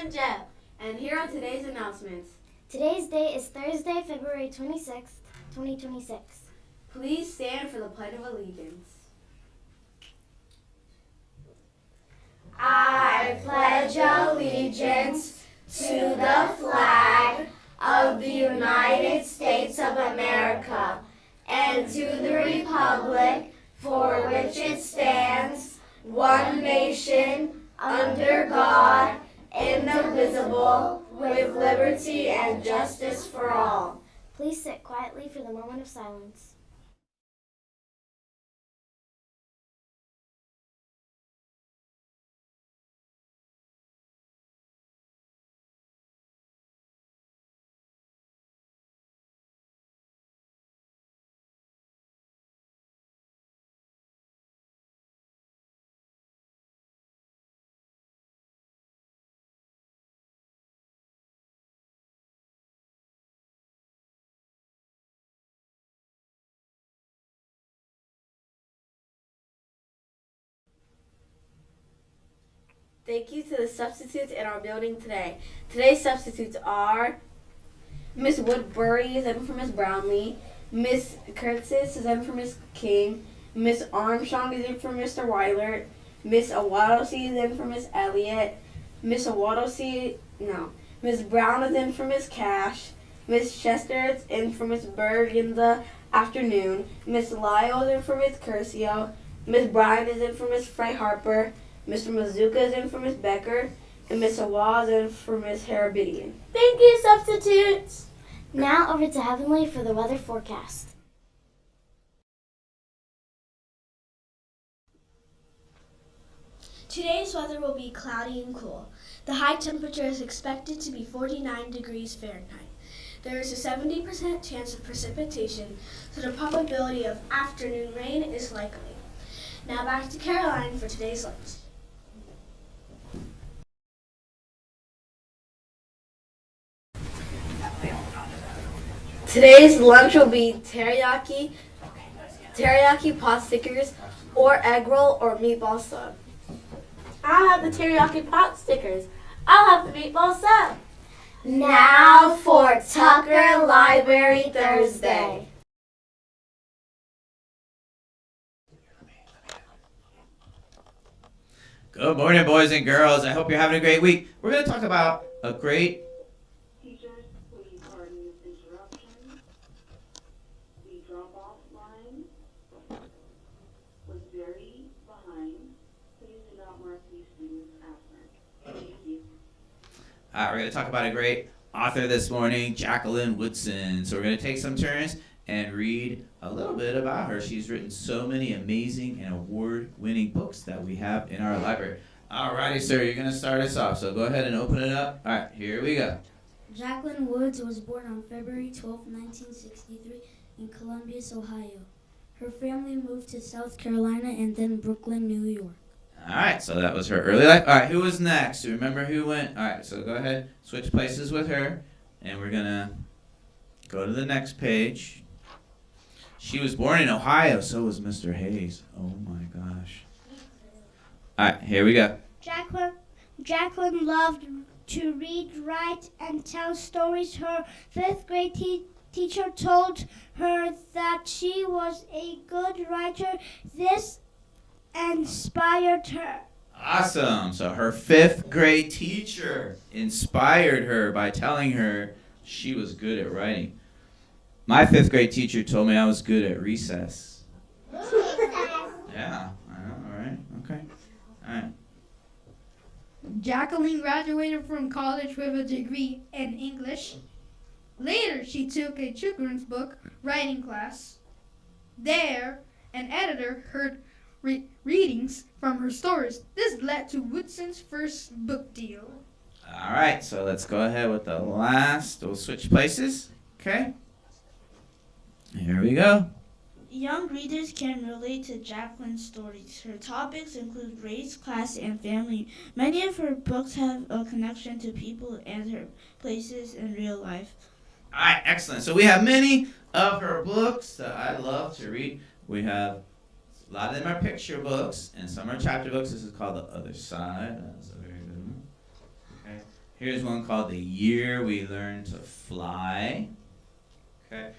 I'm Jeff, and here are today's announcements. Today's date is Thursday, February 26th, 2026. Please stand for the Pledge of Allegiance. I pledge allegiance to the flag of the United States of America and to the republic for which it stands, one nation, under God, indivisible, with liberty and justice for all. Please sit quietly for the moment of silence. Thank you to the substitutes in our building today. Today's substitutes are Miss Woodbury is in for Miss Brownlee, Miss Curtis is in for Miss King, Miss Armstrong is in for Mr. Weiler, Miss Awadosi is in for Miss Elliott, Miss Brown is in for Miss Cash, Miss Chester is in for Miss Berg in the afternoon, Miss Lyle is in for Miss Curcio, Miss Bryan is in for Miss Frey Harper, Mr. Mazuka is in for Miss Becker, and Miss Awa is in for Miss Harabidian. Thank you, substitutes. Now over to Heavenly for the weather forecast. Today's weather will be cloudy and cool. The high temperature is expected to be 49 degrees Fahrenheit. There is a 70% chance of precipitation, so the probability of afternoon rain is likely. Now back to Caroline for today's lunch. Today's lunch will be teriyaki pot stickers, or egg roll, or meatball sub. I'll have the teriyaki pot stickers. I'll have the meatball sub. Now for Tucker Library Thursday. Good morning, boys and girls. I hope you're having a great week. We're going to talk about a great... Teachers, please pardon this interruption. The drop-off line was very behind. Please do not mark these students absent. Thank you. we're going to talk about a great author this morning, Jacqueline Woodson. So we're going to take some turns and read a little bit about her. She's written so many amazing and award-winning books that we have in our library. Alrighty, sir, you're going to start us off, so go ahead and open it up. All right, here we go. Jacqueline Woods was born on February 12, 1963 in Columbus, Ohio. Her family moved to South Carolina and then Brooklyn, New York. All right, so that was her early life. All right, who was next? Do you remember who went? All right, so go ahead, switch places with her, and we're going to go to the next page. She was born in Ohio, so was Mr. Hayes. Oh my gosh. All right, here we go. Jacqueline loved to read, write, and tell stories. Her fifth grade teacher told her that she was a good writer. This inspired her. Awesome. So her fifth grade teacher inspired her by telling her she was good at writing. My fifth grade teacher told me I was good at recess. Yeah, I know, all right, okay. All right. Jacqueline graduated from college with a degree in English. Later, she took a children's book writing class. There, an editor heard readings from her stories. This led to Woodson's first book deal. All right, so let's go ahead with the last. We'll switch places, okay? Here we go. Young readers can relate to Jacqueline's stories. Her topics include race, class, and family. Many of her books have a connection to people and her places in real life. All right, excellent. So we have many of her books that I love to read. We have a lot of them are picture books, and some are chapter books. This is called The Other Side. That's a very good one. Okay. Here's one called The Year We Learned to Fly. Okay.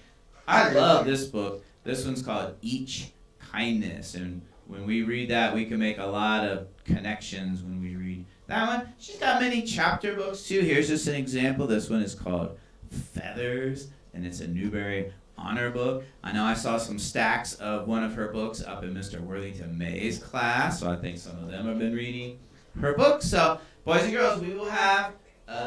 I love this book. This one's called Each Kindness. And when we read that, we can make a lot of connections when we read that one. She's got many chapter books too. Here's just an example. This one is called Feathers, and it's a Newbery Honor book. I know I saw some stacks of one of her books up in Mr. Worthington May's class, so I think some of them have been reading her book. So, boys and girls, we will have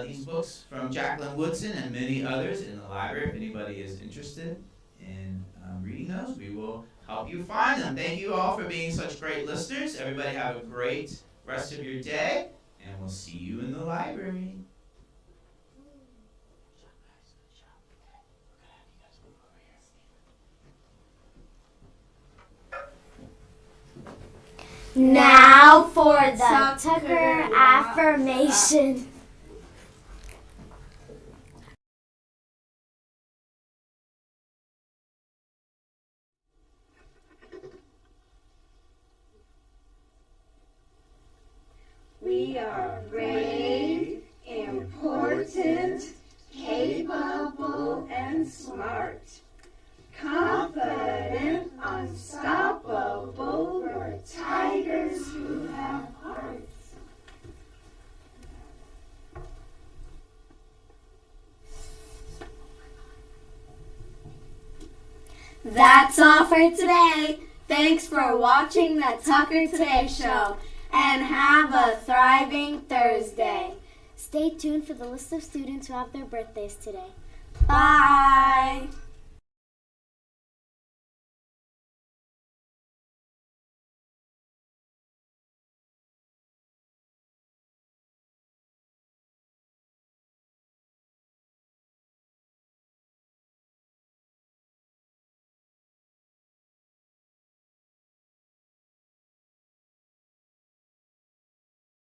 these books from Jacqueline Woodson and many others in the library. If anybody is interested in reading those, we will help you find them. Thank you all for being such great listeners. Everybody have a great rest of your day, and we'll see you in the library. Now for the Tucker affirmation. We are brave, important, capable, and smart. Confident, unstoppable, we're tigers who have hearts. That's all for today. Thanks for watching the Tucker Today Show, and have a thriving Thursday. Stay tuned for the list of students who have their birthdays today. Bye.